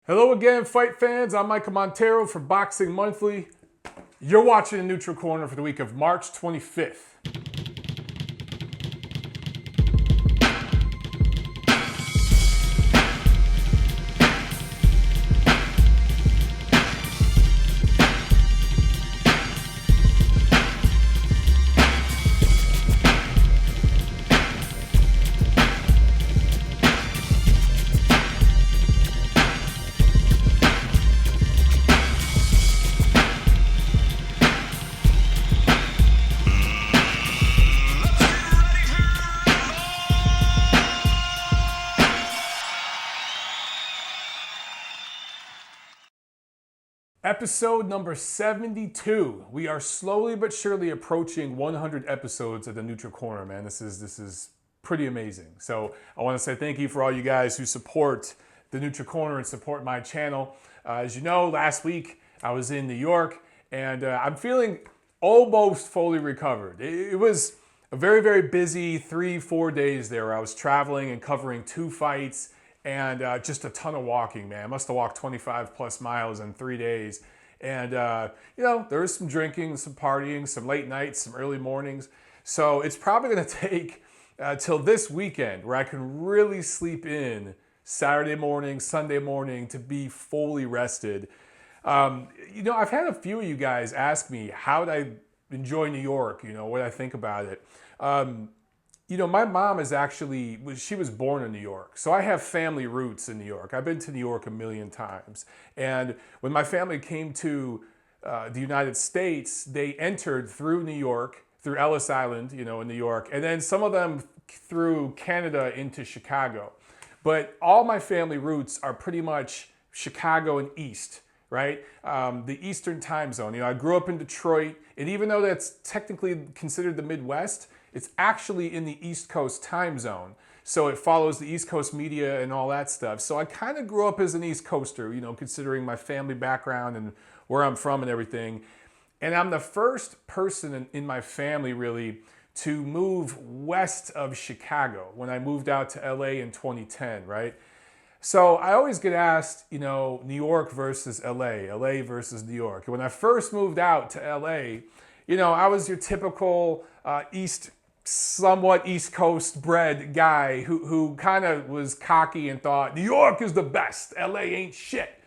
Hello again, fight fans. I'm Michael Montero for Boxing Monthly. You're watching the Neutral Corner for the week of March 25th. Episode number 72. We are slowly but surely approaching 100 episodes of the Neutral Corner, man. This is pretty amazing. So I want to say thank you for all you guys who support the Neutral Corner and support my channel. As you know, last week I was in New York and I'm feeling almost fully recovered. It was a very, very busy 3-4 days there. I was traveling and covering 2 fights. And just a ton of walking, man. I must have walked 25 plus miles in 3 days. And, there was some drinking, some partying, some late nights, some early mornings. So it's probably going to take till this weekend where I can really sleep in Saturday morning, Sunday morning to be fully rested. I've had a few of you guys ask me how did I enjoy New York, what I think about it. My mom she was born in New York. So I have family roots in New York. I've been to New York a million times. And when my family came to the United States, they entered through New York, through Ellis Island, in New York. And then some of them through Canada into Chicago. But all my family roots are pretty much Chicago and East, right? The Eastern time zone. I grew up in Detroit. And even though that's technically considered the Midwest, it's actually in the East Coast time zone. So it follows the East Coast media and all that stuff. So I kind of grew up as an East Coaster, considering my family background and where I'm from and everything. And I'm the first person in my family really to move west of Chicago when I moved out to LA in 2010, right? So I always get asked, New York versus LA versus New York. And when I first moved out to LA, I was your typical somewhat East Coast bred guy who kind of was cocky and thought New York is the best, LA ain't shit,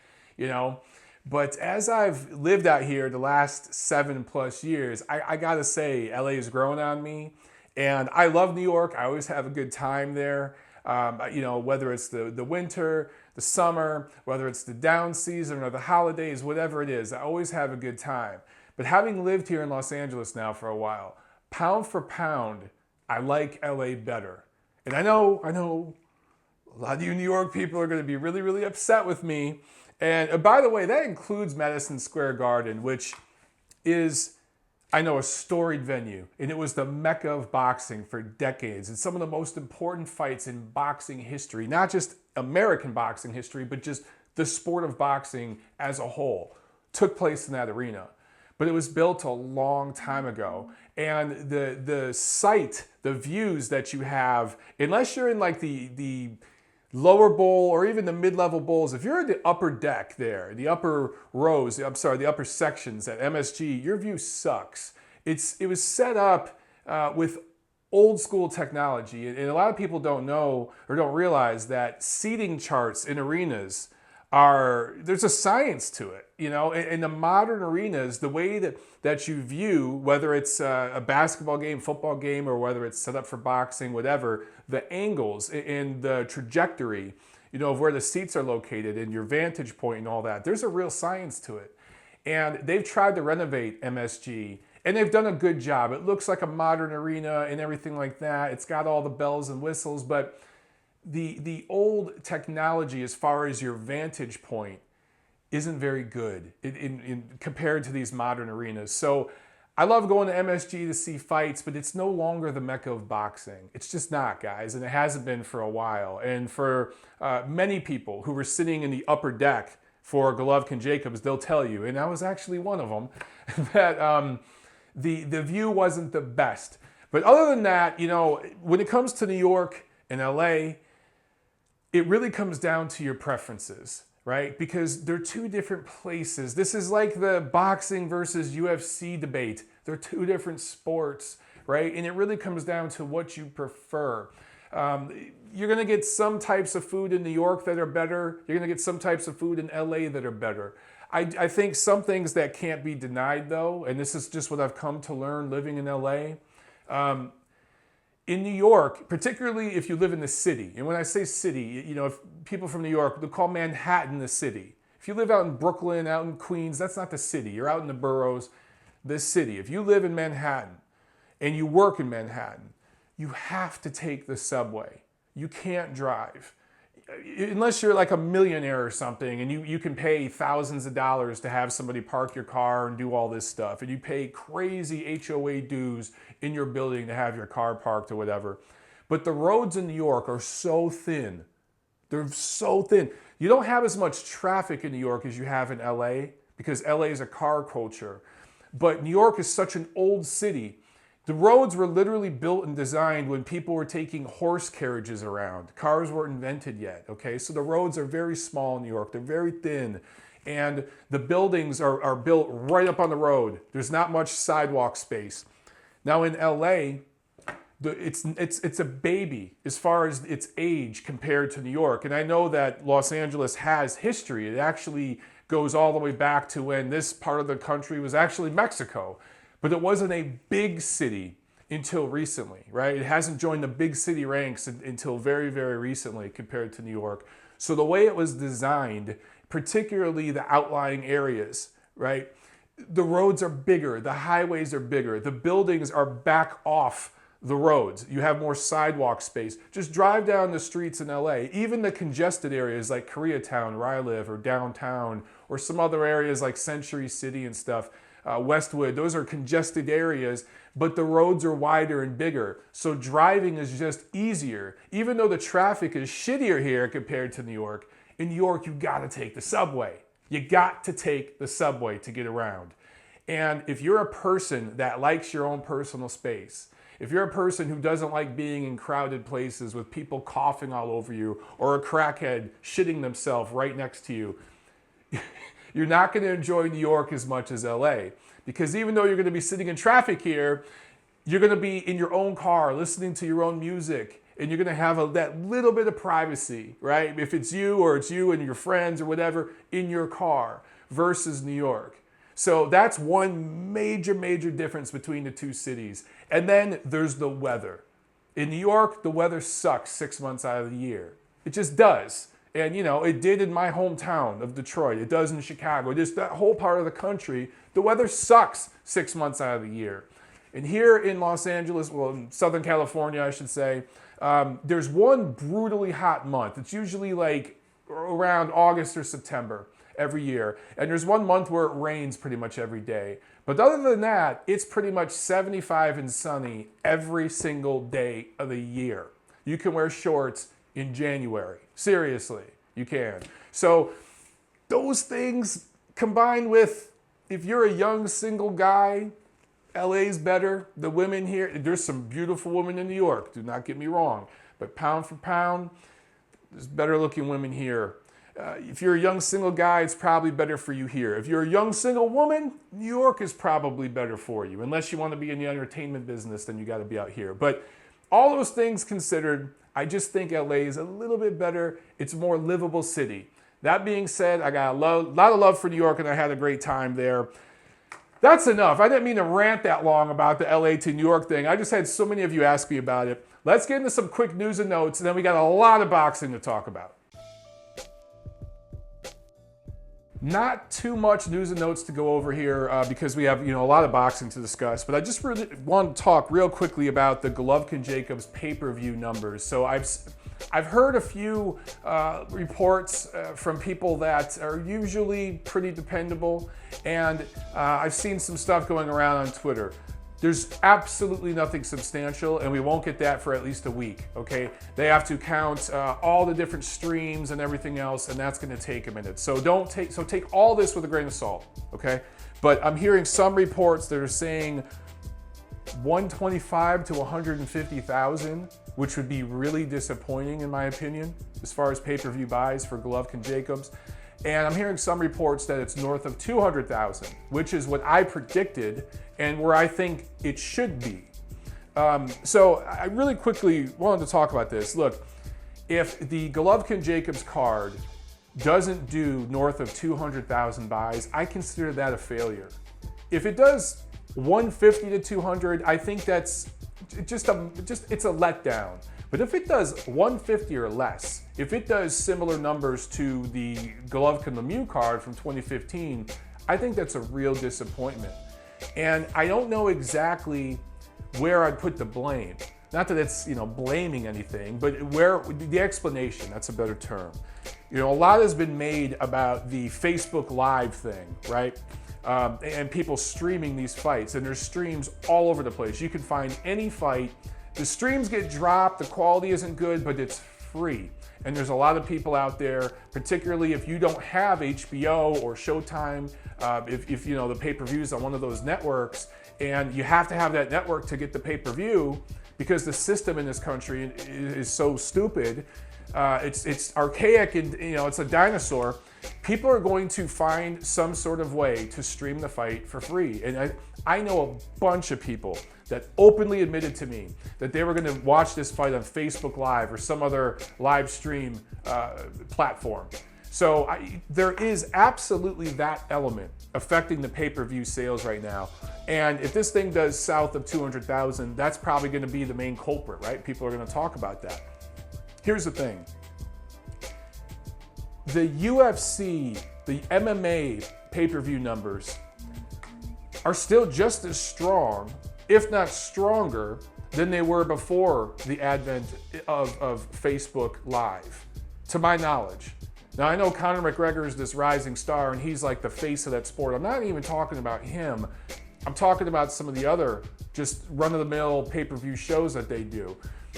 But as I've lived out here the last 7+ years, I gotta say LA is growing on me, and I love New York. I always have a good time there. Whether it's the winter, the summer, whether it's the down season or the holidays, whatever it is, I always have a good time. But having lived here in Los Angeles now for a while, pound for pound, I like LA better. And I know a lot of you New York people are going to be really, really upset with me. And by the way, that includes Madison Square Garden, which is, I know, a storied venue. And it was the mecca of boxing for decades. It's some of the most important fights in boxing history, not just American boxing history, but just the sport of boxing as a whole, took place in that arena. But it was built a long time ago. And the site, the views that you have, unless you're in like the lower bowl or even the mid-level bowls, if you're in the upper deck there, the upper rows, the upper sections at MSG, your view sucks. It was set up with old school technology. And a lot of people don't know or don't realize that seating charts in arenas there's a science to it, In the modern arenas, the way that you view, whether it's a basketball game, football game, or whether it's set up for boxing, whatever, the angles and the trajectory, of where the seats are located and your vantage point and all that, there's a real science to it. And they've tried to renovate MSG, and they've done a good job. It looks like a modern arena and everything like that. It's got all the bells and whistles, but the old technology as far as your vantage point isn't very good in compared to these modern arenas. So I love going to MSG to see fights, but it's no longer the mecca of boxing. It's just not, guys, and it hasn't been for a while. And for many people who were sitting in the upper deck for Golovkin-Jacobs, they'll tell you, and I was actually one of them, that the view wasn't the best. But other than that, when it comes to New York and LA, it really comes down to your preferences. right? Because they're two different places. This is like the boxing versus UFC debate. They're two different sports, right? And it really comes down to what you prefer. You're gonna get some types of food in New York that are better. You're gonna get some types of food in LA that are better. I think some things that can't be denied though, and this is just what I've come to learn living in LA. In New York, particularly if you live in the city, and when I say city, you know, if people from New York, they call Manhattan the city. If you live out in Brooklyn, out in Queens, that's not the city. You're out in the boroughs, the city. If you live in Manhattan and you work in Manhattan, you have to take the subway. You can't drive. Unless you're like a millionaire or something and you can pay thousands of dollars to have somebody park your car and do all this stuff, and you pay crazy HOA dues in your building to have your car parked or whatever. But the roads in New York are so thin. They're so thin. You don't have as much traffic in New York as you have in LA because LA is a car culture. But New York is such an old city. The roads were literally built and designed when people were taking horse carriages around. Cars weren't invented yet, okay? So the roads are very small in New York. They're very thin. And the buildings are built right up on the road. There's not much sidewalk space. Now in LA, it's a baby as far as its age compared to New York. And I know that Los Angeles has history. It actually goes all the way back to when this part of the country was actually Mexico. But it wasn't a big city until recently, right? It hasn't joined the big city ranks until very, very recently compared to New York. So the way it was designed, particularly the outlying areas, right? The roads are bigger, the highways are bigger, the buildings are back off the roads. You have more sidewalk space. Just drive down the streets in LA, even the congested areas like Koreatown, where I live, or downtown, or some other areas like Century City and stuff. Westwood, those are congested areas, but the roads are wider and bigger. So driving is just easier. Even though the traffic is shittier here compared to New York, in New York, you gotta take the subway. You got to take the subway to get around. And if you're a person that likes your own personal space, if you're a person who doesn't like being in crowded places with people coughing all over you or a crackhead shitting themselves right next to you, you're not going to enjoy New York as much as LA. Because even though you're going to be sitting in traffic here, you're going to be in your own car, listening to your own music, and you're going to have that little bit of privacy, right? If it's you or it's you and your friends or whatever in your car versus New York. So that's one major, major difference between the two cities. And then there's the weather. In New York, the weather sucks 6 months out of the year. It just does. And, you know, it did in my hometown of Detroit. It does in Chicago. Just that whole part of the country, the weather sucks 6 months out of the year. And here in Los Angeles, well, in Southern California, I should say, there's one brutally hot month. It's usually like around August or September every year. And there's one month where it rains pretty much every day. But other than that, it's pretty much 75 and sunny every single day of the year. You can wear shorts in January. Seriously, you can. So those things combined with, if you're a young single guy, LA's better. The women here, there's some beautiful women in New York, do not get me wrong. But pound for pound, there's better looking women here. If you're a young single guy, it's probably better for you here. If you're a young single woman, New York is probably better for you. Unless you want to be in the entertainment business, then you got to be out here. But all those things considered, I just think LA is a little bit better. It's a more livable city. That being said, I got a lot of love for New York, and I had a great time there. That's enough. I didn't mean to rant that long about the LA to New York thing. I just had so many of you ask me about it. Let's get into some quick news and notes, and then we got a lot of boxing to talk about. Not too much news and notes to go over here because we have a lot of boxing to discuss. But I just really want to talk real quickly about the Golovkin-Jacobs pay-per-view numbers. So I've heard a few reports from people that are usually pretty dependable, and I've seen some stuff going around on Twitter. There's absolutely nothing substantial, and we won't get that for at least a week, okay? They have to count all the different streams and everything else, and that's gonna take a minute. So take all this with a grain of salt, okay? But I'm hearing some reports that are saying 125 to 150,000, which would be really disappointing in my opinion, as far as pay-per-view buys for Golovkin-Jacobs. And I'm hearing some reports that it's north of 200,000, which is what I predicted and where I think it should be. So I really quickly wanted to talk about this. Look, if the Golovkin-Jacobs card doesn't do north of 200,000 buys, I consider that a failure. If it does 150 to 200, I think that's it's a letdown. But if it does 150 or less, if it does similar numbers to the Golovkin-Lemieux card from 2015, I think that's a real disappointment. And I don't know exactly where I'd put the blame. Not that it's, blaming anything, but where the explanation, that's a better term. A lot has been made about the Facebook Live thing, right? And people streaming these fights, and there's streams all over the place. You can find any fight. The streams get dropped, the quality isn't good, but it's free. And there's a lot of people out there, particularly if you don't have HBO or Showtime, if the pay-per-views on one of those networks, and you have to have that network to get the pay-per-view because the system in this country is so stupid. It's archaic and it's a dinosaur. People are going to find some sort of way to stream the fight for free. And I know a bunch of people that openly admitted to me that they were going to watch this fight on Facebook Live or some other live stream platform. So there is absolutely that element affecting the pay-per-view sales right now. And if this thing does south of 200,000, that's probably going to be the main culprit, right? People are going to talk about that. Here's the thing. The UFC, the MMA pay-per-view numbers are still just as strong, if not stronger, than they were before the advent of Facebook Live, to my knowledge. Now, I know Conor McGregor is this rising star, and he's like the face of that sport. I'm not even talking about him. I'm talking about some of the other just run-of-the-mill pay-per-view shows that they do.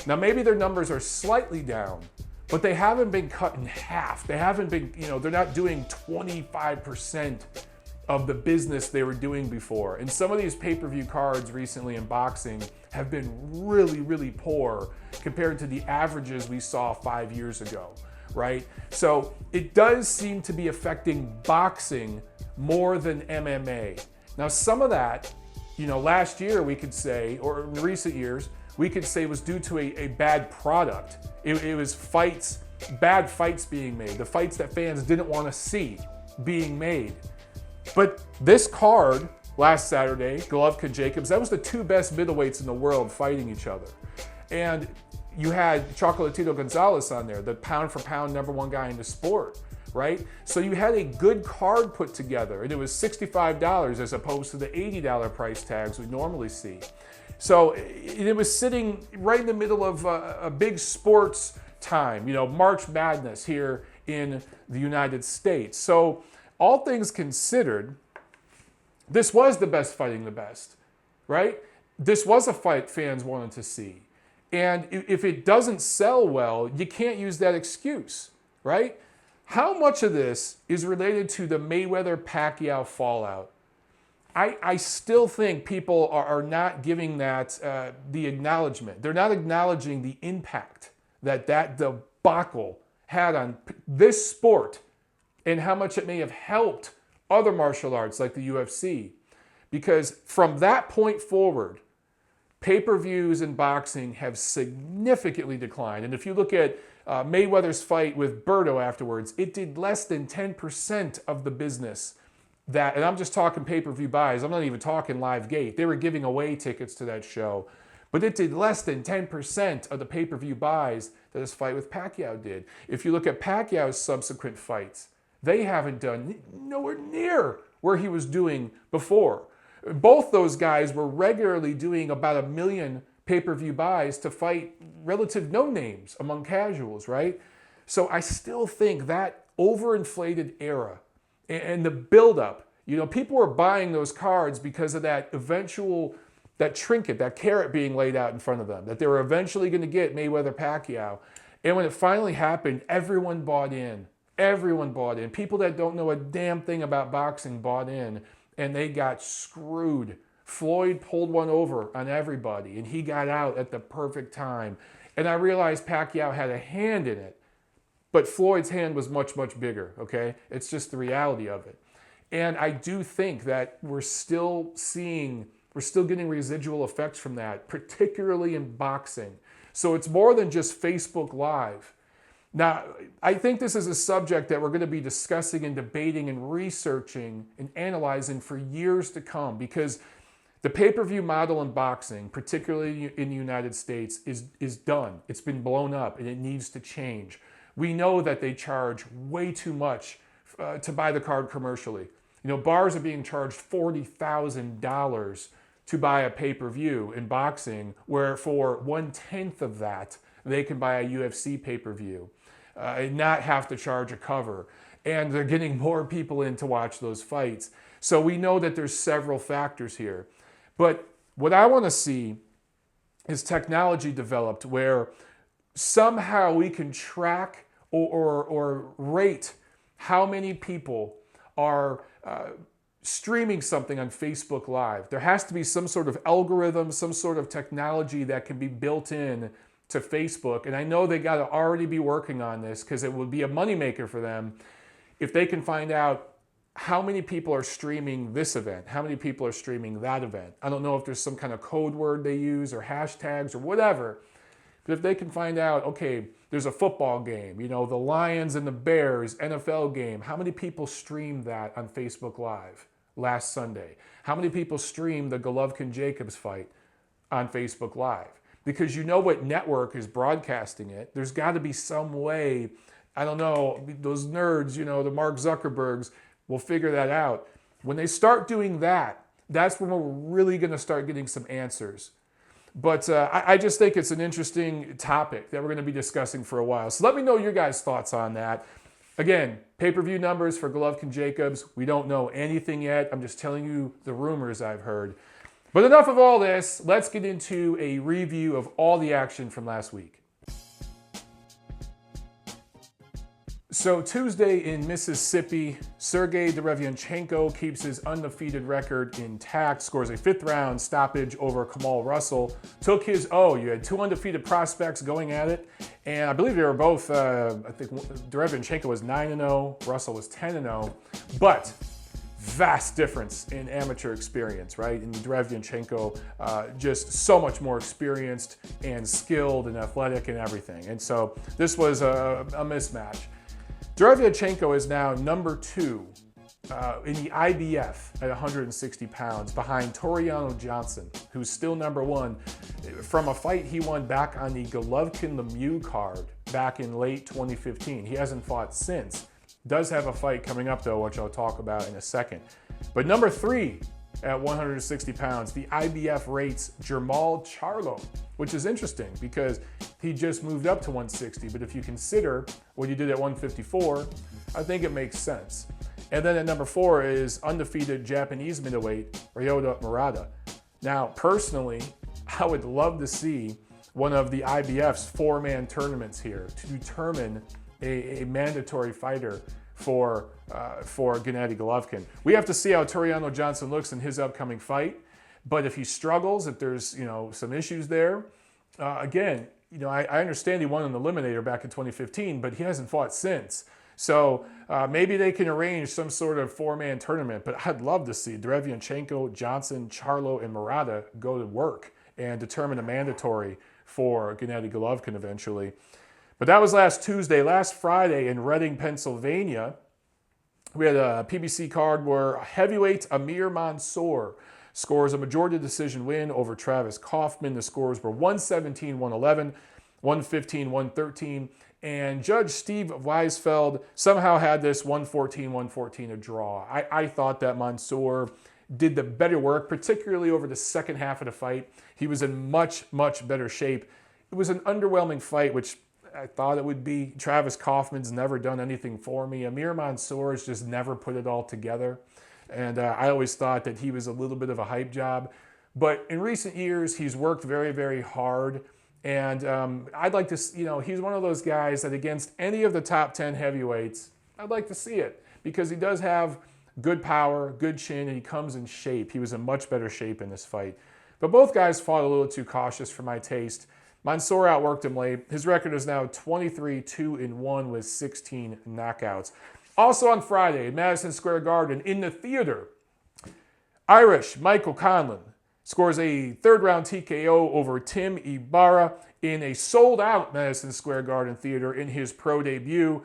Now, maybe their numbers are slightly down, but they haven't been cut in half. They haven't been, they're not doing 25% of the business they were doing before. And some of these pay-per-view cards recently in boxing have been really, really poor compared to the averages we saw 5 years ago, right? So it does seem to be affecting boxing more than MMA. Now, some of that, last year we could say, or in recent years, we could say was due to a bad product. It was bad fights being made, the fights that fans didn't want to see being made. But this card last Saturday, Golovkin-Jacobs, that was the two best middleweights in the world fighting each other. And you had Chocolatito Gonzalez on there, the pound for pound #1 guy in the sport, right? So you had a good card put together, and it was $65 as opposed to the $80 price tags we normally see. So it was sitting right in the middle of a big sports time, March Madness here in the United States. So all things considered, this was the best fighting the best, right? This was a fight fans wanted to see. And if it doesn't sell well, you can't use that excuse, right? How much of this is related to the Mayweather-Pacquiao fallout? I still think people are not giving that the acknowledgement. They're not acknowledging the impact that debacle had on this sport and how much it may have helped other martial arts like the UFC. Because from that point forward, pay-per-views in boxing have significantly declined. And if you look at Mayweather's fight with Berto afterwards, it did less than 10% of the business. And I'm just talking pay-per-view buys. I'm not even talking live gate. They were giving away tickets to that show. But it did less than 10% of the pay-per-view buys that his fight with Pacquiao did. If you look at Pacquiao's subsequent fights, they haven't done nowhere near where he was doing before. Both those guys were regularly doing about 1 million pay-per-view buys to fight relative no-names among casuals, right? So I still think that overinflated era and the buildup, people were buying those cards because of that trinket, that carrot being laid out in front of them, that they were eventually going to get Mayweather-Pacquiao. And when it finally happened, everyone bought in. Everyone bought in. People that don't know a damn thing about boxing bought in, and they got screwed. Floyd pulled one over on everybody, and he got out at the perfect time. And I realized Pacquiao had a hand in it. But Floyd's hand was much, much bigger, okay? It's just the reality of it. And I do think that we're still getting residual effects from that, particularly in boxing. So it's more than just Facebook Live. Now, I think this is a subject that we're going to be discussing and debating and researching and analyzing for years to come, because the pay-per-view model in boxing, particularly in the United States, is done. It's been blown up and it needs to change. We know that they charge way too much to buy the card commercially. You know, bars are being charged $40,000 to buy a pay-per-view in boxing, where for 1/10 of that, they can buy a UFC pay-per-view and not have to charge a cover. And they're getting more people in to watch those fights. So we know that there's several factors here. But what I want to see is technology developed where somehow we can track or rate how many people are streaming something on Facebook Live. There has to be some sort of algorithm, some sort of technology that can be built in to Facebook. And I know they got to already be working on this, because it would be a moneymaker for them if they can find out how many people are streaming this event, how many people are streaming that event. I don't know if there's some kind of code word they use or hashtags or whatever. But if they can find out, okay, there's a football game, you know, the Lions and the Bears NFL game, how many people streamed that on Facebook Live last Sunday? How many people streamed the Golovkin-Jacobs fight on Facebook Live? Because you know what network is broadcasting it. There's got to be some way, I don't know, those nerds, you know, the Mark Zuckerbergs will figure that out. When they start doing that, that's when we're really going to start getting some answers. But I just think it's an interesting topic that we're going to be discussing for a while. So let me know your guys' thoughts on that. Again, pay-per-view numbers for Golovkin-Jacobs. We don't know anything yet. I'm just telling you the rumors I've heard. But enough of all this. Let's get into a review of all the action from last week. So Tuesday in Mississippi, Sergey Derevyanchenko keeps his undefeated record intact, scores a 5th round stoppage over Kamal Russell, took his O. You had 2 undefeated prospects going at it, and I believe they were both, I think Derevyanchenko was 9-0, Russell was 10-0, but vast difference in amateur experience, right? And Derevyanchenko just so much more experienced and skilled and athletic and everything. And so this was a mismatch. Derevyanchenko is now number 2 in the IBF at 160 pounds, behind Toriano Johnson, who's still number 1 from a fight he won back on the Golovkin-Lemieux card back in late 2015. He hasn't fought since. Does have a fight coming up though, which I'll talk about in a second. But number 3 at 160 pounds, the IBF rates Jermall Charlo, which is interesting because he just moved up to 160. But if you consider what he did at 154, I think it makes sense. And then at number 4 is undefeated Japanese middleweight Ryota Murata. Now, personally, I would love to see one of the IBF's 4-man tournaments here to determine a mandatory fighter for Gennady Golovkin. We have to see how Toriano Johnson looks in his upcoming fight. But if he struggles, if there's some issues there, again, I understand he won an eliminator back in 2015, but he hasn't fought since. So maybe they can arrange some sort of 4-man tournament. But I'd love to see Derevyanchenko, Johnson, Charlo, and Murata go to work and determine a mandatory for Gennady Golovkin eventually. But that was last Tuesday. Last Friday in Reading, Pennsylvania, we had a PBC card where heavyweight Amir Mansour scores a majority decision win over Travis Kaufman. The scores were 117-111, 115-113, and Judge Steve Weisfeld somehow had this 114-114 a draw. I thought that Mansour did the better work, particularly over the second half of the fight. He was in much, much better shape. It was an underwhelming fight, which I thought it would be. Travis Kaufman's never done anything for me. Amir Mansour has just never put it all together. And I always thought that he was a little bit of a hype job. But in recent years, he's worked very, very hard. And I'd like to, he's one of those guys that against any of the top 10 heavyweights, I'd like to see it. Because he does have good power, good chin, and he comes in shape. He was in much better shape in this fight. But both guys fought a little too cautious for my taste. Mansour outworked him late. His record is now 23-2-1 with 16 knockouts. Also on Friday, Madison Square Garden, in the theater, Irish Michael Conlan scores a third-round TKO over Tim Ibarra in a sold-out Madison Square Garden theater in his pro debut.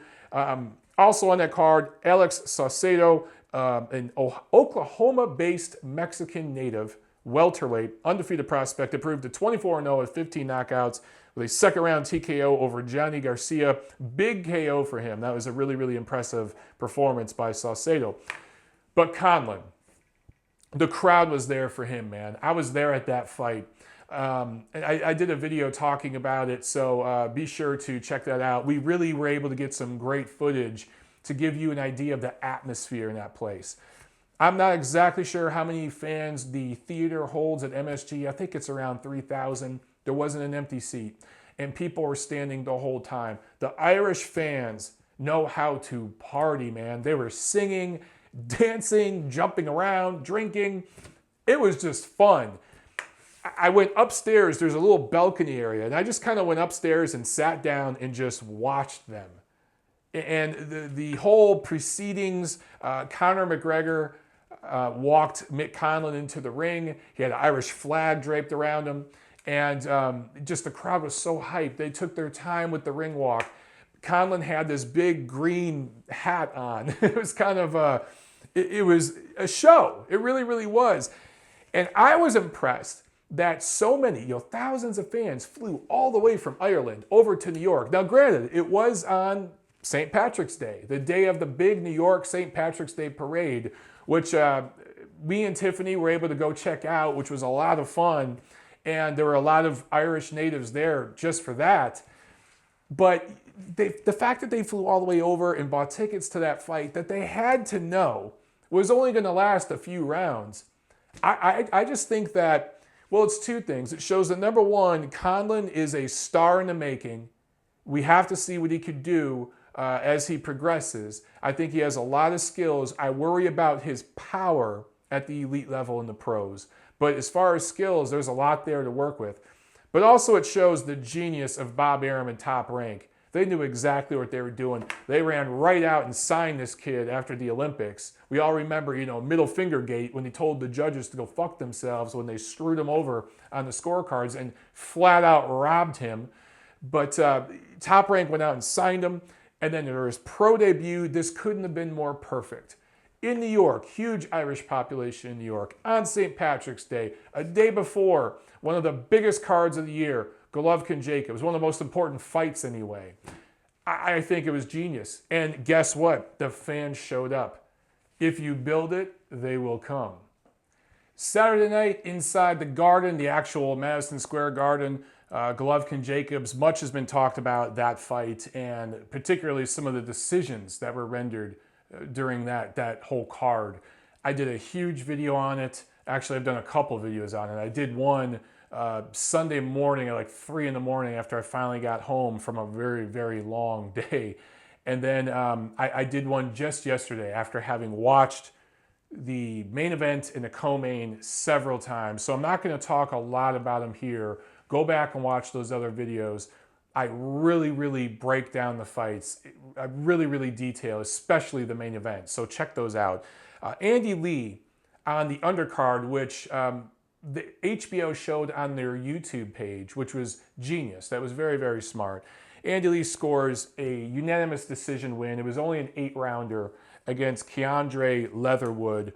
Also on that card, Alex Saucedo, an Oklahoma-based Mexican native, welterweight, undefeated prospect, improved to 24-0 with 15 knockouts with a second-round TKO over Johnny Garcia. Big KO for him. That was a really, really impressive performance by Saucedo. But Conlan, the crowd was there for him, man. I was there at that fight. I did a video talking about it, so be sure to check that out. We really were able to get some great footage to give you an idea of the atmosphere in that place. I'm not exactly sure how many fans the theater holds at MSG. I think it's around 3,000. There wasn't an empty seat, and people were standing the whole time. The Irish fans know how to party, man. They were singing, dancing, jumping around, drinking. It was just fun. I went upstairs. There's a little balcony area, and I just kind of went upstairs and sat down and just watched them. And the whole proceedings, Conor McGregor walked Mick Conlan into the ring. He had an Irish flag draped around him. And just the crowd was so hyped. They took their time with the ring walk. Conlan had this big green hat on. It was kind of it was a show. It really, really was. And I was impressed that so many, thousands of fans flew all the way from Ireland over to New York. Now, granted, it was on St. Patrick's Day, the day of the big New York St. Patrick's Day parade, which me and Tiffany were able to go check out, which was a lot of fun. And there were a lot of Irish natives there just for that. But the fact that they flew all the way over and bought tickets to that fight that they had to know was only going to last a few rounds. I just think that, well, it's two things. It shows that, number one, Conlan is a star in the making. We have to see what he could do as he progresses. I think he has a lot of skills. I worry about his power at the elite level in the pros. But as far as skills, there's a lot there to work with. But also it shows the genius of Bob Arum and Top Rank. They knew exactly what they were doing. They ran right out and signed this kid after the Olympics. We all remember, middle finger gate when he told the judges to go fuck themselves when they screwed him over on the scorecards and flat out robbed him. But Top Rank went out and signed him. And then in his pro debut, this couldn't have been more perfect. In New York, huge Irish population in New York, on St. Patrick's Day, a day before one of the biggest cards of the year, Golovkin-Jacobs, one of the most important fights anyway. I think it was genius. And guess what? The fans showed up. If you build it, they will come. Saturday night inside the Garden, the actual Madison Square Garden, Golovkin-Jacobs, much has been talked about that fight, and particularly some of the decisions that were rendered during that whole card. I did a huge video on it. Actually, I've done a couple of videos on it. I did one Sunday morning at like 3 in the morning after I finally got home from a very, very long day. And then I did one just yesterday after having watched the main event and the co-main several times. So I'm not going to talk a lot about them here. Go back and watch those other videos. I really, really break down the fights. I really, really detail, especially the main event. So check those out. Andy Lee on the undercard, which the HBO showed on their YouTube page, which was genius. That was very, very smart. Andy Lee scores a unanimous decision win. It was only an 8-rounder against Keandre Leatherwood.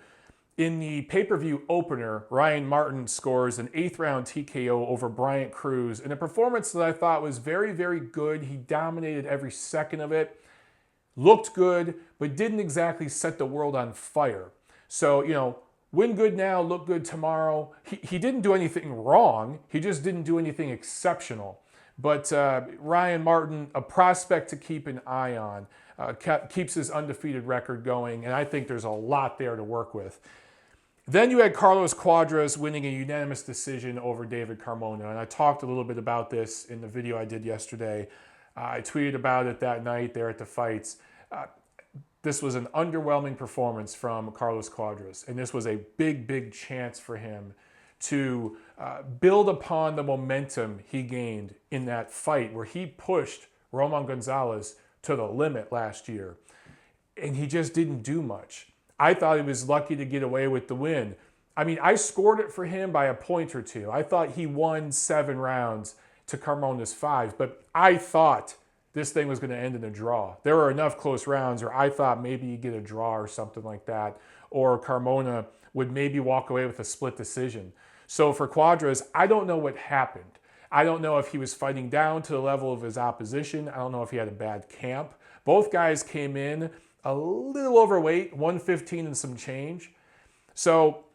In the pay-per-view opener, Ryan Martin scores an 8th-round TKO over Bryant Cruz in a performance that I thought was very, very good. He dominated every second of it, looked good, but didn't exactly set the world on fire. So, win good now, look good tomorrow. He didn't do anything wrong. He just didn't do anything exceptional. But Ryan Martin, a prospect to keep an eye on, keeps his undefeated record going, and I think there's a lot there to work with. Then you had Carlos Cuadras winning a unanimous decision over David Carmona, and I talked a little bit about this in the video I did yesterday. I tweeted about it that night there at the fights. This was an underwhelming performance from Carlos Cuadras, and this was a big, big chance for him to build upon the momentum he gained in that fight where he pushed Roman Gonzalez to the limit last year. And he just didn't do much. I thought he was lucky to get away with the win. I mean, I scored it for him by a point or two. I thought he won 7 rounds to Carmona's 5, but I thought this thing was going to end in a draw. There were enough close rounds where I thought maybe you get a draw or something like that, or Carmona would maybe walk away with a split decision. So for Cuadras, I don't know what happened. I don't know if he was fighting down to the level of his opposition. I don't know if he had a bad camp. Both guys came in a little overweight, 115 and some change. So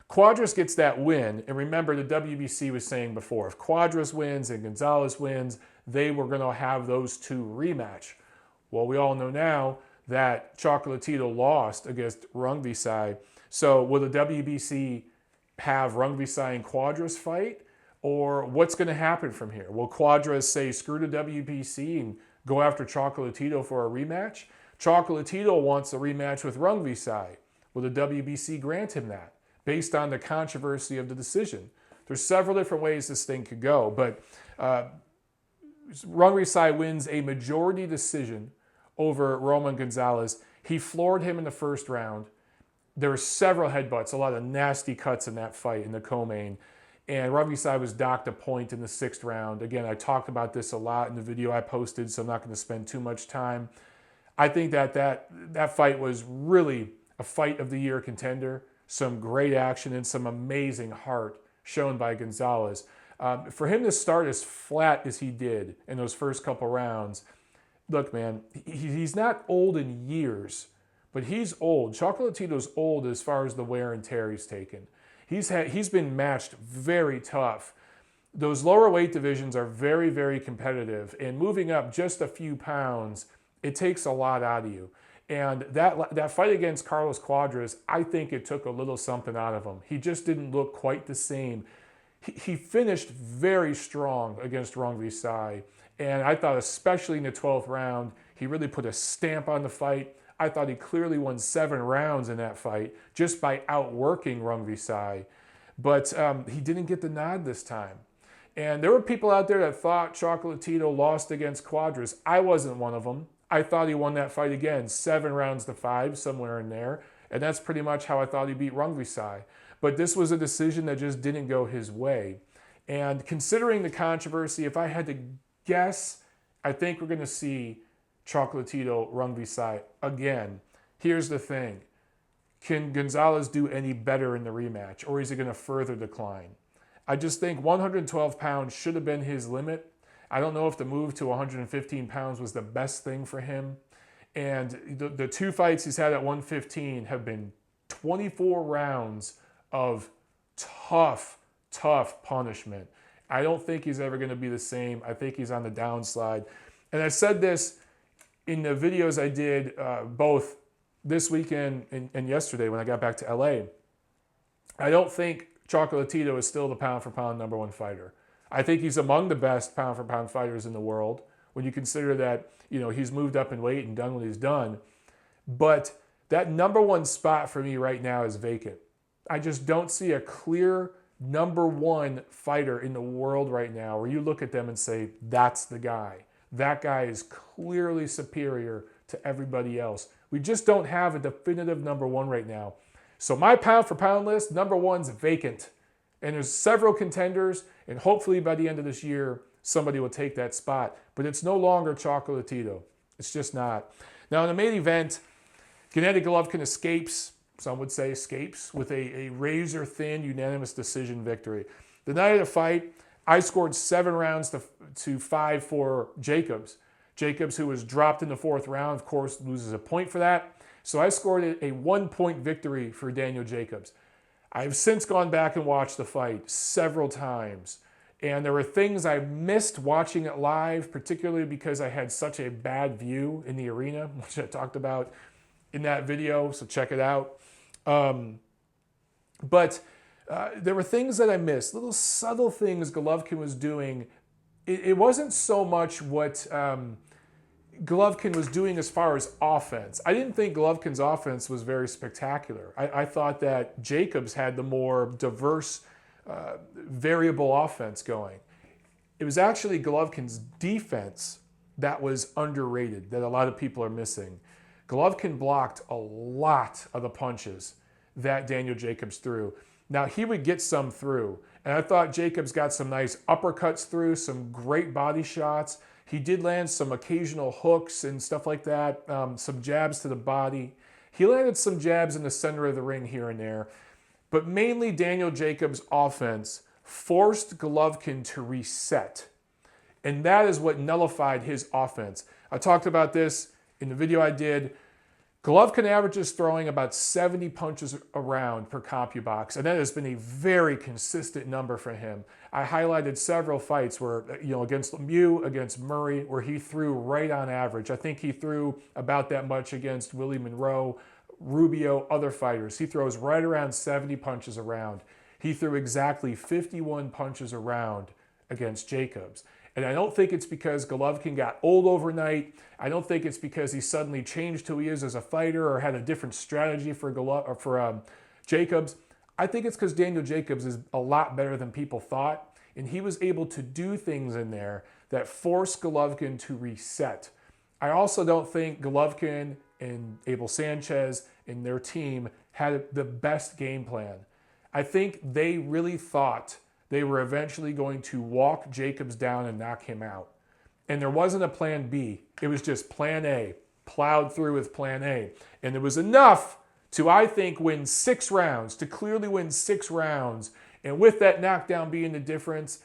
Cuadras gets that win. And remember, the WBC was saying before, if Cuadras wins and Gonzalez wins, they were going to have those 2 rematch. Well, we all know now that Chocolatito lost against Rungvisai. So will the WBC have Rungvisai and Cuadras fight? Or what's going to happen from here? Will Cuadras say, screw the WBC and go after Chocolatito for a rematch? Chocolatito wants a rematch with Rungvisai. Will the WBC grant him that based on the controversy of the decision? There's several different ways this thing could go, but Rungvisai wins a majority decision over Roman Gonzalez. He floored him in the first round. There were several headbutts, a lot of nasty cuts in that fight in the co-main. And Rungvisai was docked a point in the 6th round. Again, I talked about this a lot in the video I posted, so I'm not going to spend too much time. I think that fight was really a fight of the year contender. Some great action and some amazing heart shown by Gonzalez. For him to start as flat as he did in those first couple rounds, look, man, he's not old in years, but he's old. Chocolatito's old as far as the wear and tear he's taken. He's been matched very tough. Those lower weight divisions are very, very competitive, and moving up just a few pounds, it takes a lot out of you. And that fight against Carlos Cuadras, I think it took a little something out of him. He just didn't look quite the same. He finished very strong against Rungvisai, and I thought especially in the 12th round, he really put a stamp on the fight. I thought he clearly won 7 rounds in that fight just by outworking Rungvisai. But he didn't get the nod this time. And there were people out there that thought Chocolatito lost against Cuadras. I wasn't one of them. I thought he won that fight again, 7 rounds to 5, somewhere in there. And that's pretty much how I thought he beat Rungvisai. But this was a decision that just didn't go his way. And considering the controversy, if I had to guess, I think we're going to see Chocolatito Rungvisai again. Here's the thing. Can Gonzalez do any better in the rematch, or is he going to further decline? I just think 112 pounds should have been his limit. I don't know if the move to 115 pounds was the best thing for him. And the 2 fights he's had at 115 have been 24 rounds of tough punishment. I don't think he's ever going to be the same. I think he's on the downslide. And I said this in the videos I did both this weekend and yesterday when I got back to LA. I don't think Chocolatito is still the pound-for-pound #1 fighter. I think he's among the best pound-for-pound fighters in the world when you consider that, he's moved up in weight and done what he's done. But that #1 spot for me right now is vacant. I just don't see a clear #1 fighter in the world right now where you look at them and say, that's the guy. That guy is clearly superior to everybody else. We just don't have a definitive #1 right now. So my pound-for-pound list, #1's vacant. And there's several contenders, and hopefully by the end of this year, somebody will take that spot. But it's no longer Chocolatito. It's just not. Now in the main event, Gennady Golovkin escapes, some would say escapes, with a razor-thin unanimous decision victory. The night of the fight, I scored 7 rounds to 5 for Jacobs. Jacobs, who was dropped in the 4th round, of course, loses a point for that. So I scored a 1-point victory for Daniel Jacobs. I've since gone back and watched the fight several times. And there were things I missed watching it live, particularly because I had such a bad view in the arena, which I talked about in that video, so check it out. But there were things that I missed, little subtle things Golovkin was doing. It wasn't so much what Golovkin was doing as far as offense. I didn't think Golovkin's offense was very spectacular. I thought that Jacobs had the more diverse, variable offense going. It was actually Golovkin's defense that was underrated, that a lot of people are missing. Golovkin blocked a lot of the punches that Daniel Jacobs threw. Now, he would get some through, and I thought Jacobs got some nice uppercuts through, some great body shots. He did land some occasional hooks and stuff like that, some jabs to the body. He landed some jabs in the center of the ring here and there, but mainly Daniel Jacobs' offense forced Golovkin to reset, and that is what nullified his offense. I talked about this in the video I did. Golovkin averages throwing about 70 punches around per CompuBox, and that has been a very consistent number for him. I highlighted several fights where, against Lemieux, against Murray, where he threw right on average. I think he threw about that much against Willie Monroe, Rubio, other fighters. He throws right around 70 punches around. He threw exactly 51 punches around against Jacobs. And I don't think it's because Golovkin got old overnight. I don't think it's because he suddenly changed who he is as a fighter or had a different strategy for Jacobs. I think it's because Daniel Jacobs is a lot better than people thought, and he was able to do things in there that forced Golovkin to reset. I also don't think Golovkin and Abel Sanchez and their team had the best game plan. I think they really thought they were eventually going to walk Jacobs down and knock him out. And there wasn't a plan B. It was just plan A, plowed through with plan A. And it was enough to, I think, win 6 rounds, to clearly win 6 rounds. And with that knockdown being the difference,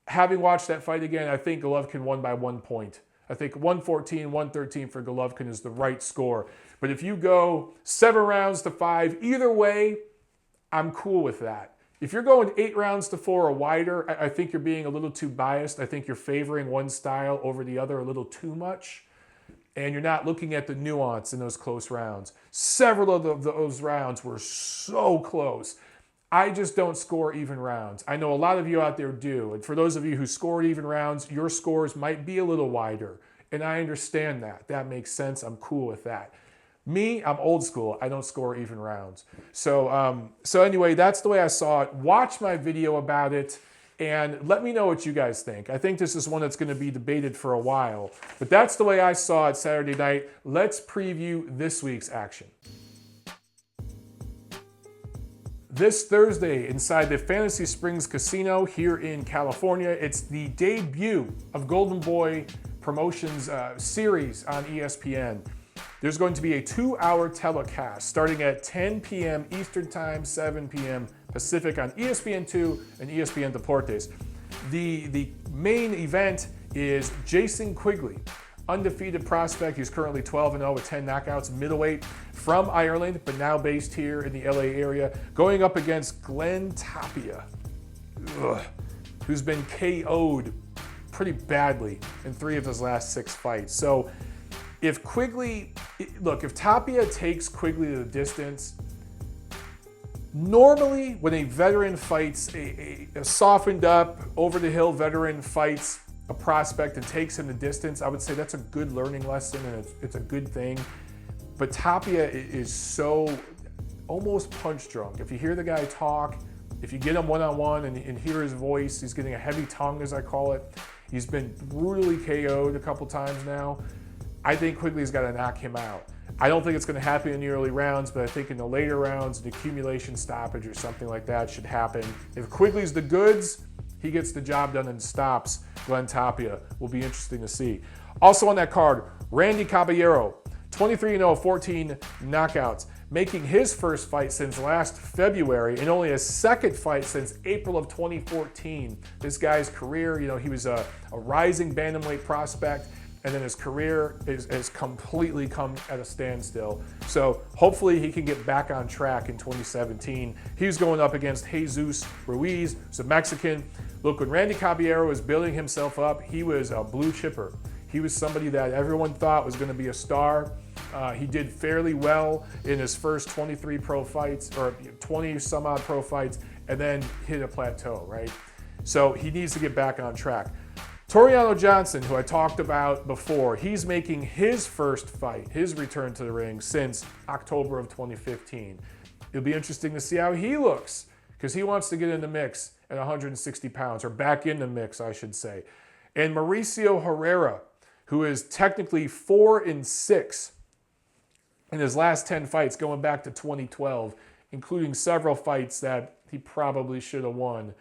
having watched that fight again, I think Golovkin won by 1 point. I think 114, 113 for Golovkin is the right score. But if you go 7 rounds to 5, either way, I'm cool with that. If you're going 8 rounds to 4 or wider, I think you're being a little too biased. I think you're favoring one style over the other a little too much. And you're not looking at the nuance in those close rounds. Several of those rounds were so close. I just don't score even rounds. I know a lot of you out there do. And for those of you who scored even rounds, your scores might be a little wider. And I understand that. That makes sense. I'm cool with that. Me, I'm old school. I don't score even rounds. So anyway, that's the way I saw it. Watch my video about it and let me know what you guys think. I think this is one that's going to be debated for a while. But that's the way I saw it Saturday night. Let's preview this week's action. This Thursday inside the Fantasy Springs Casino here in California, it's the debut of Golden Boy Promotions series on ESPN. There's going to be a 2-hour telecast starting at 10 p.m. Eastern Time, 7 p.m. Pacific on ESPN2 and ESPN Deportes. The main event is Jason Quigley, undefeated prospect. He's currently 12-0 with 10 knockouts, middleweight from Ireland, but now based here in the LA area, going up against Glenn Tapia, who's been KO'd pretty badly in 3 of his last 6 fights. So if Tapia takes Quigley to the distance, normally when a veteran fights, a softened up, over-the-hill veteran fights a prospect and takes him the distance, I would say that's a good learning lesson and it's a good thing. But Tapia is so almost punch drunk. If you hear the guy talk, if you get him one-on-one and hear his voice, he's getting a heavy tongue, as I call it. He's been brutally KO'd a couple times now. I think Quigley's got to knock him out. I don't think it's going to happen in the early rounds, but I think in the later rounds, an accumulation stoppage or something like that should happen. If Quigley's the goods, he gets the job done and stops Glenn Tapia. Will be interesting to see. Also on that card, Randy Caballero, 23-0, 14 knockouts, making his first fight since last February and only his second fight since April of 2014. This guy's career, he was a rising bantamweight prospect, and then his career has completely come at a standstill. So hopefully he can get back on track in 2017. He's going up against Jesus Ruiz, who's a Mexican. Look, when Randy Caballero was building himself up, he was a blue chipper. He was somebody that everyone thought was going to be a star. He did fairly well in his first 23 pro fights, or 20 some odd pro fights, and then hit a plateau, right? So he needs to get back on track. Toriano Johnson, who I talked about before, he's making his first fight, his return to the ring since October of 2015. It'll be interesting to see how he looks because he wants to get in the mix at 160 pounds, or back in the mix, I should say. And Mauricio Herrera, who is technically 4-6 in his last 10 fights going back to 2012, including several fights that he probably should have won.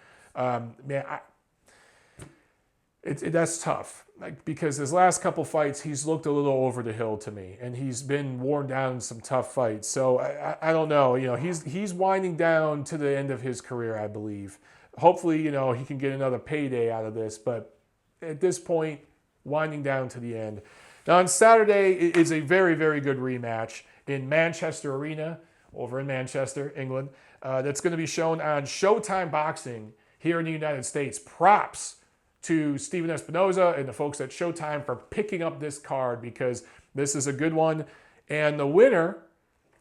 That's tough, because his last couple fights, he's looked a little over the hill to me, and he's been worn down in some tough fights. So I don't know. He's winding down to the end of his career, I believe. Hopefully, he can get another payday out of this, but at this point, winding down to the end. Now on Saturday is a very, very good rematch in Manchester Arena, over in Manchester, England. That's going to be shown on Showtime Boxing here in the United States. Props to Steven Espinoza and the folks at Showtime for picking up this card, because this is a good one. And the winner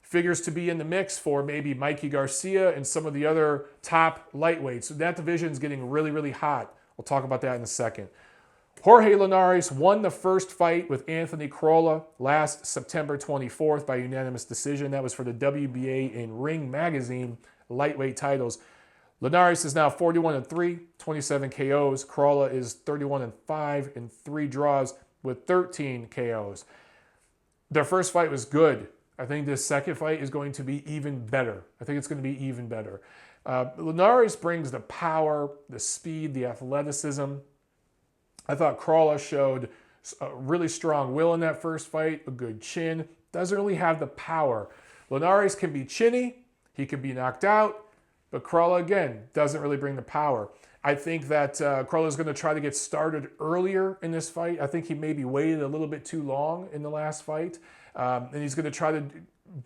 figures to be in the mix for maybe Mikey Garcia and some of the other top lightweights. So that division is getting really, really hot. We'll talk about that in a second. Jorge Linares won the first fight with Anthony Crolla last September 24th by unanimous decision. That was for the WBA and Ring Magazine lightweight titles. Linares is now 41-3, 27 KOs. Crolla is 31-5 and 3 draws with 13 KOs. Their first fight was good. I think this second fight is going to be even better. Linares brings the power, the speed, the athleticism. I thought Crolla showed a really strong will in that first fight, a good chin. Doesn't really have the power. Linares can be chinny. He can be knocked out. But Crolla, again, doesn't really bring the power. I think that Crolla is going to try to get started earlier in this fight. I think he maybe waited a little bit too long in the last fight. And he's going to try to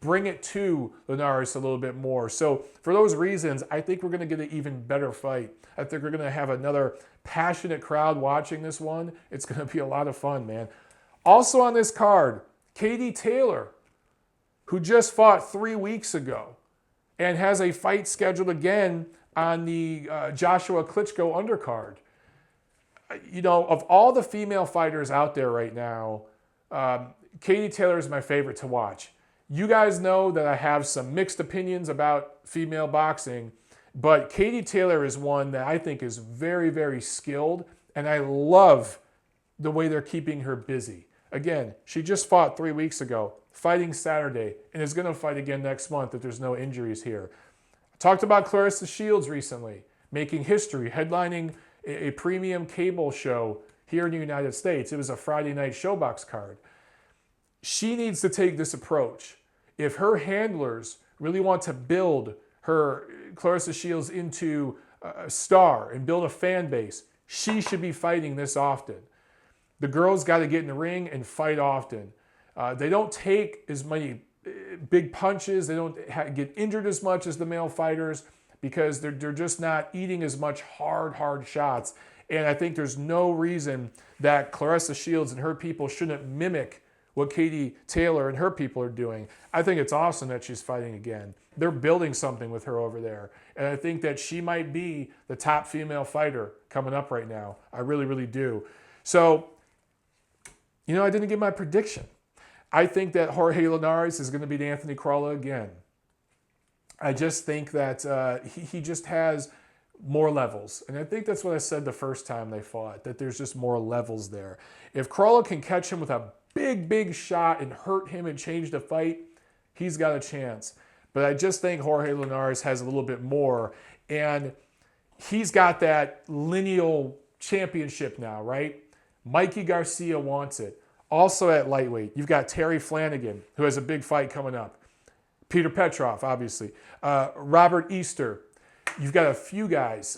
bring it to Linares a little bit more. So for those reasons, I think we're going to get an even better fight. I think we're going to have another passionate crowd watching this one. It's going to be a lot of fun, man. Also on this card, Katie Taylor, who just fought 3 weeks ago and has a fight scheduled again on the Joshua Klitschko undercard. Of all the female fighters out there right now, Katie Taylor is my favorite to watch. You guys know that I have some mixed opinions about female boxing, but Katie Taylor is one that I think is very, very skilled, and I love the way they're keeping her busy. Again, she just fought 3 weeks ago, fighting Saturday, and is going to fight again next month if there's no injuries here. I talked about Clarissa Shields recently, making history, headlining a premium cable show here in the United States. It was a Friday night showbox card. She needs to take this approach. If her handlers really want to build her Clarissa Shields into a star and build a fan base, she should be fighting this often. The girls got to get in the ring and fight often. They don't take as many big punches. They don't get injured as much as the male fighters because they're just not eating as much hard shots. And I think there's no reason that Clarissa Shields and her people shouldn't mimic what Katie Taylor and her people are doing. I think it's awesome that she's fighting again. They're building something with her over there. And I think that she might be the top female fighter coming up right now. I really, really do. So, I didn't give my prediction. I think that Jorge Linares is going to beat Anthony Crolla again. I just think that he just has more levels. And I think that's what I said the first time they fought, that there's just more levels there. If Crolla can catch him with a big shot and hurt him and change the fight, he's got a chance. But I just think Jorge Linares has a little bit more. And he's got that lineal championship now, right? Mikey Garcia wants it. Also at lightweight, you've got Terry Flanagan, who has a big fight coming up. Peter Petrov, obviously. Robert Easter. You've got a few guys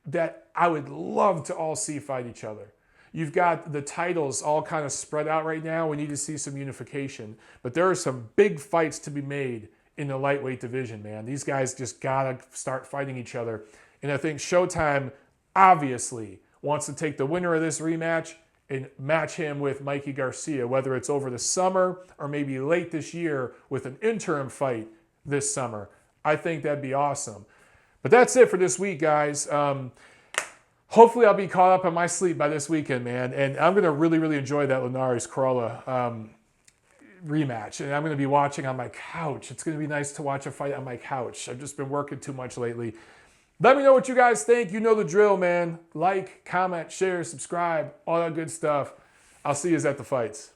that I would love to all see fight each other. You've got the titles all kind of spread out right now. We need to see some unification. But there are some big fights to be made in the lightweight division, man. These guys just got to start fighting each other. And I think Showtime obviously wants to take the winner of this rematch and match him with Mikey Garcia, whether it's over the summer or maybe late this year with an interim fight this summer. I think that'd be awesome. But that's it for this week, guys. hopefully I'll be caught up on my sleep by this weekend, man. And I'm going to really, really enjoy that Linares-Crolla rematch. And I'm going to be watching on my couch. It's going to be nice to watch a fight on my couch. I've just been working too much lately. Let me know what you guys think. You know the drill, man. Like, comment, share, subscribe, all that good stuff. I'll see you at the fights.